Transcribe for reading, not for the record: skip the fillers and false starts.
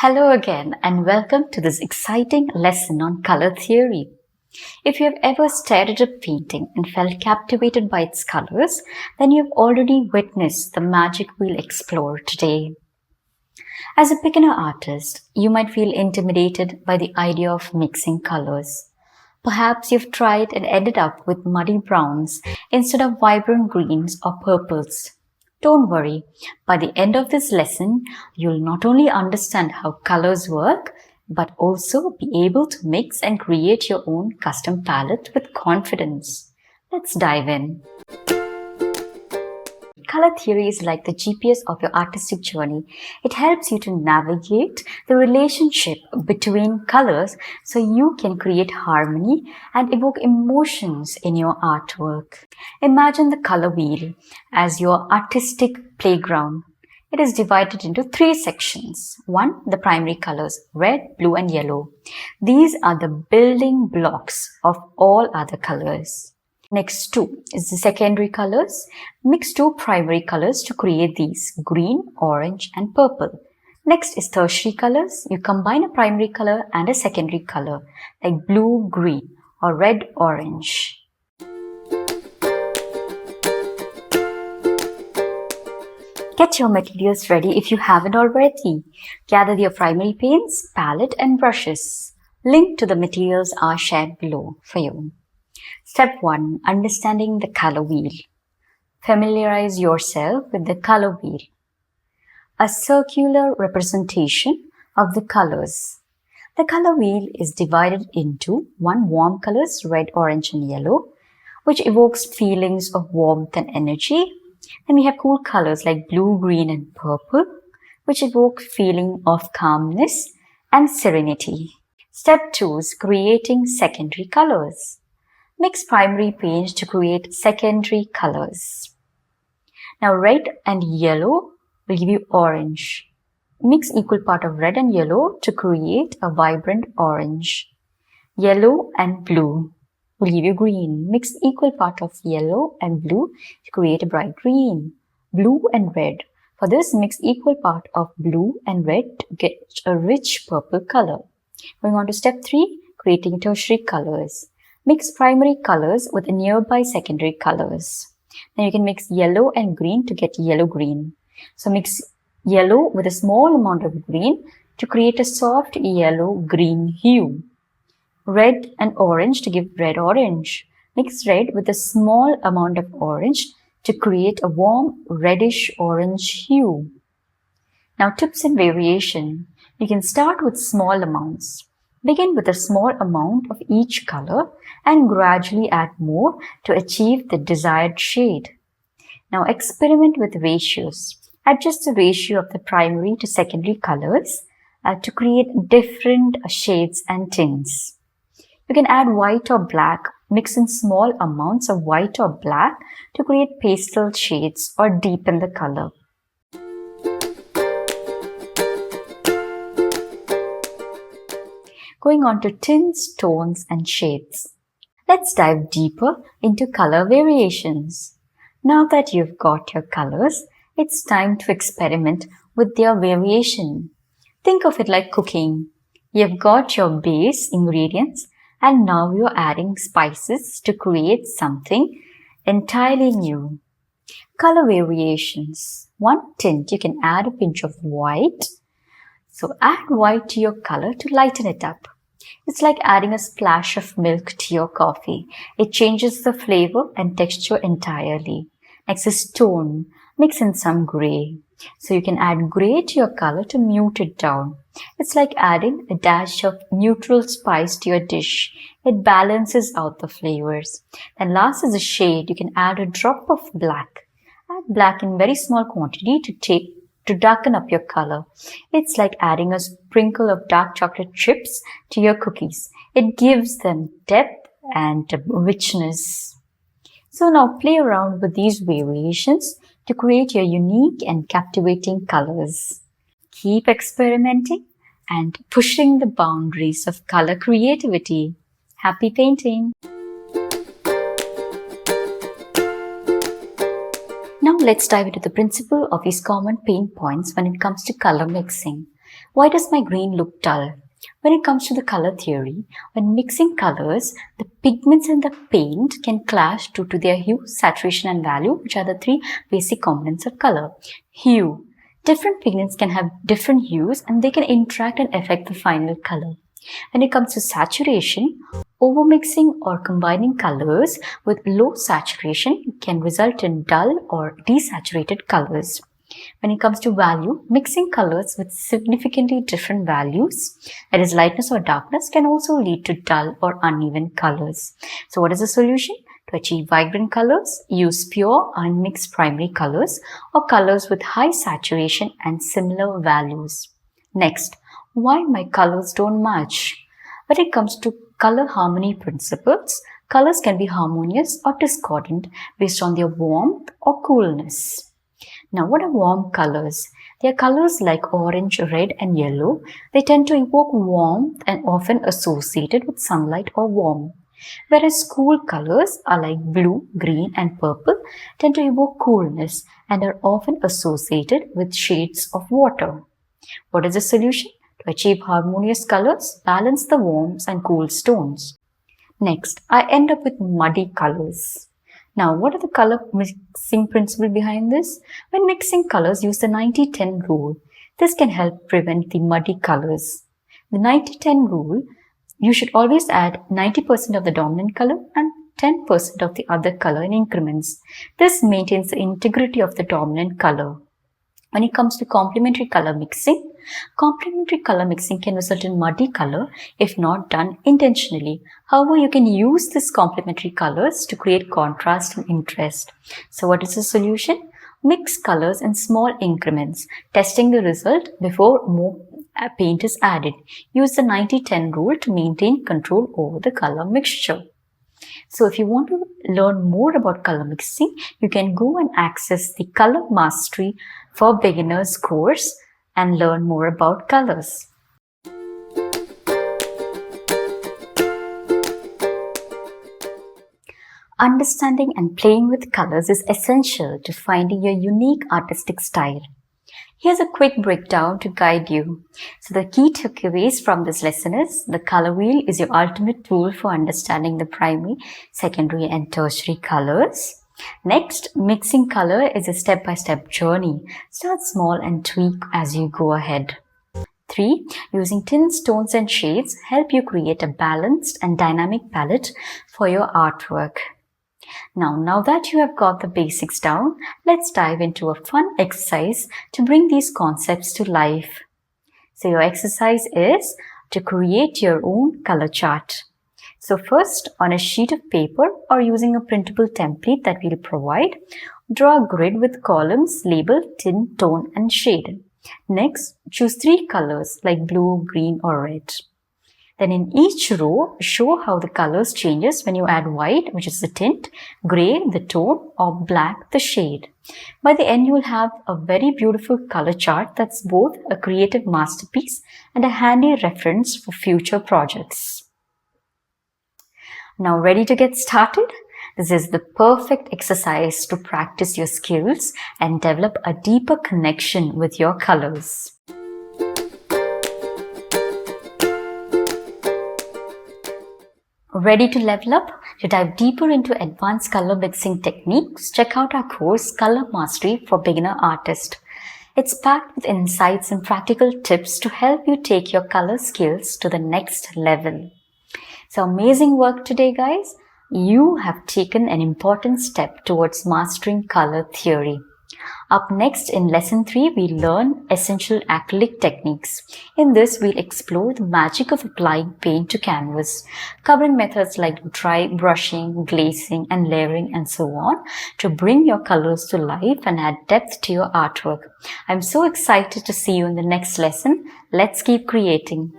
Hello again and welcome to this exciting lesson on color theory. If you have ever stared at a painting and felt captivated by its colors, then you have already witnessed the magic we'll explore today. As a beginner artist, you might feel intimidated by the idea of mixing colors. Perhaps you've tried and ended up with muddy browns instead of vibrant greens or purples. Don't worry, by the end of this lesson, you'll not only understand how colors work, but also be able to mix and create your own custom palette with confidence. Let's dive in. Color theory is like the GPS of your artistic journey. It helps you to navigate the relationship between colors so you can create harmony and evoke emotions in your artwork. Imagine the color wheel as your artistic playground. It is divided into 3 sections. 1. The primary colors, red, blue and yellow. These are the building blocks of all other colors. Next 2 is the secondary colors. Mix 2 primary colors to create these, green, orange and purple. Next is tertiary colors. You combine a primary color and a secondary color like blue, green or red, orange. Get your materials ready if you haven't already. Gather your primary paints, palette and brushes. Link to the materials are shared below for you. Step 1. Understanding the color wheel. Familiarize yourself with the color wheel. A circular representation of the colors. The color wheel is divided into 1. Warm colors, red, orange and yellow, which evokes feelings of warmth and energy. Then we have cool colors like blue, green and purple, which evoke feeling of calmness and serenity. Step 2 is creating secondary colors. Mix primary paint to create secondary colors. Now red and yellow will give you orange. Mix equal part of red and yellow to create a vibrant orange. Yellow and blue will give you green. Mix equal part of yellow and blue to create a bright green. Blue and red. For this, mix equal part of blue and red to get a rich purple color. Going on to step 3, creating tertiary colors. Mix primary colors with the nearby secondary colors. Then you can mix yellow and green to get yellow-green. So mix yellow with a small amount of green to create a soft yellow-green hue. Red and orange to give red-orange. Mix red with a small amount of orange to create a warm reddish-orange hue. Now tips and variation. You can start with small amounts. Begin with a small amount of each color and gradually add more to achieve the desired shade. Now experiment with ratios. Adjust the ratio of the primary to secondary colors to create different shades and tints. You can add white or black. Mix in small amounts of white or black to create pastel shades or deepen the color. Going on to tints, tones and shades. Let's dive deeper into color variations. Now that you've got your colors, it's time to experiment with their variation. Think of it like cooking. You've got your base ingredients and now you're adding spices to create something entirely new. Color variations. 1 tint, you can add a pinch of white. So add white to your color to lighten it up. It's like adding a splash of milk to your coffee. It changes the flavor and texture entirely. Next is tone. Mix in some gray. So you can add gray to your color to mute it down. It's like adding a dash of neutral spice to your dish. It balances out the flavors. Then last is a shade. You can add a drop of black. Add black in very small quantity to darken up your color. It's like adding a sprinkle of dark chocolate chips to your cookies. It gives them depth and richness. So now play around with these variations to create your unique and captivating colors. Keep experimenting and pushing the boundaries of color creativity. Happy painting! Now let's dive into the principle of these common pain points when it comes to color mixing. Why does my green look dull? When it comes to the color theory, when mixing colors, the pigments in the paint can clash due to their hue, saturation and value, which are the three basic components of color. Hue. Different pigments can have different hues and they can interact and affect the final color. When it comes to saturation, overmixing or combining colors with low saturation can result in dull or desaturated colors. When it comes to value, mixing colors with significantly different values, that is lightness or darkness, can also lead to dull or uneven colors. So what is the solution? To achieve vibrant colors, use pure unmixed primary colors or colors with high saturation and similar values. Next, why my colors don't match? When it comes to color harmony principles, colors can be harmonious or discordant based on their warmth or coolness. Now, what are warm colors? They are colors like orange, red and yellow. They tend to evoke warmth and often associated with sunlight or warmth. Whereas cool colors are like blue, green and purple tend to evoke coolness and are often associated with shades of water. What is the solution? To achieve harmonious colors, balance the warms and cool tones. Next, I end up with muddy colors. Now, what are the color mixing principle behind this? When mixing colors, use the 90-10 rule. This can help prevent the muddy colors. The 90-10 rule, you should always add 90% of the dominant color and 10% of the other color in increments. This maintains the integrity of the dominant color. When it comes to complementary color mixing can result in muddy color if not done intentionally. However, you can use these complementary colors to create contrast and interest. So what is the solution? Mix colors in small increments, testing the result before more paint is added. Use the 90-10 rule to maintain control over the color mixture. So if you want to learn more about color mixing, you can go and access the Color Mastery for Beginners course and learn more about colors. Understanding and playing with colors is essential to finding your unique artistic style. Here's a quick breakdown to guide you. So the key takeaways from this lesson is the color wheel is your ultimate tool for understanding the primary, secondary and tertiary colors. Next, mixing color is a step-by-step journey. Start small and tweak as you go ahead. 3. Using tints, tones and shades help you create a balanced and dynamic palette for your artwork. Now that you have got the basics down, let's dive into a fun exercise to bring these concepts to life. So your exercise is to create your own color chart. So first, on a sheet of paper or using a printable template that we'll provide, draw a grid with columns labeled tint, tone and shade. Next, choose 3 colors like blue, green or red. Then in each row, show how the colors changes when you add white, which is the tint, gray, the tone, or black, the shade. By the end, you will have a very beautiful color chart that's both a creative masterpiece and a handy reference for future projects. Now, ready to get started? This is the perfect exercise to practice your skills and develop a deeper connection with your colors. Ready to level up? To dive deeper into advanced color mixing techniques, check out our course Color Mastery for Beginner Artists. It's packed with insights and practical tips to help you take your color skills to the next level. So amazing work today, guys. You have taken an important step towards mastering color theory. Up next in lesson 3, we learn essential acrylic techniques. In this, we'll explore the magic of applying paint to canvas, covering methods like dry brushing, glazing and layering and so on to bring your colors to life and add depth to your artwork. I'm so excited to see you in the next lesson. Let's keep creating.